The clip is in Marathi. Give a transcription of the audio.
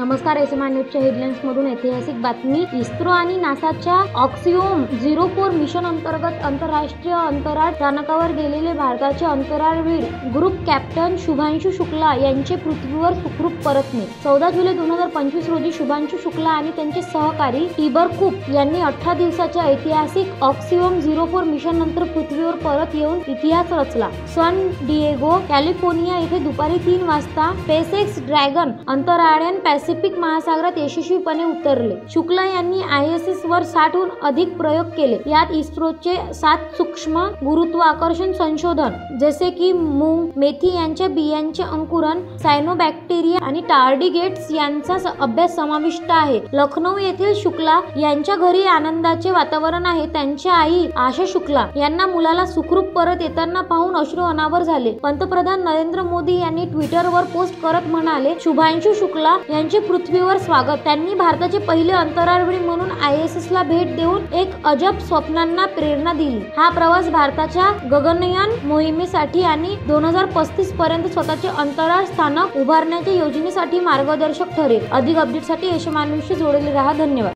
नमस्कार, एसएमआय न्यूजच्या हेडलाईन्समधून ऐतिहासिक बातमी. इस्रो आणि नासाच्या ऑक्सिओम 04 मिशन अंतर्गत आंतरराष्ट्रीय अंतराळ स्थानकावर गेलेले भारताचे अंतराळवीर ग्रुप कॅप्टन शुभांशु शुक्ला यांचे पृथ्वीवर सुखरूप परतणे. 14 जुलै 2025 रोजी शुभांशु शुक्ला आणि त्यांचे सहकारी टिबर कूक यांनी 18 दिवसाच्या ऐतिहासिक ऑक्सिओम 04 मिशन नंतर पृथ्वीवर परत येऊन इतिहास रचला. सन डिएगो, कॅलिफोर्निया येथे दुपारी 3 वाजता स्पेसएक्स ड्रॅगन अंतराळयान पॅसिफिक महासागरात यशस्वीपणे उतरले. शुक्ला यांनी ISS वर 60 हून अधिक प्रयोग केले. यात इस्रोचे 7 सूक्ष्म गुरुत्वाकर्षण संशोधन जसे की मूग, मेथी यांच्या बियांचे अंकुरण, सायनोबॅक्टेरिया आणि टार्डिग्रेड्स यांचा अभ्यास समाविष्ट आहे. लखनौ येथील शुक्ला यांच्या घरी आनंदाचे वातावरण आहे. त्यांच्या आई आशा शुक्ला यांना मुलाला सुखरूप परत येताना पाहून अश्रू अनावर झाले. पंतप्रधान नरेंद्र मोदी यांनी ट्विटरवर पोस्ट करत म्हणाले, शुभांशु शुक्ला यांचे पृथ्वीवर स्वागत. त्यांनी भारताचे पहिले अंतराळवीर म्हणून ISS ला भेट देऊन एक अजब स्वप्नांना प्रेरणा दिली. हा प्रवास भारताच्या गगनयान मोहिमेसाठी आणि 2035 पर्यंत स्वतःचे अंतराळ स्थानक उभारण्याच्या योजनेसाठी मार्गदर्शक ठरेल. अधिक अपडेटसाठी एसएमआय न्यूजशी जोडलेले राहा. धन्यवाद.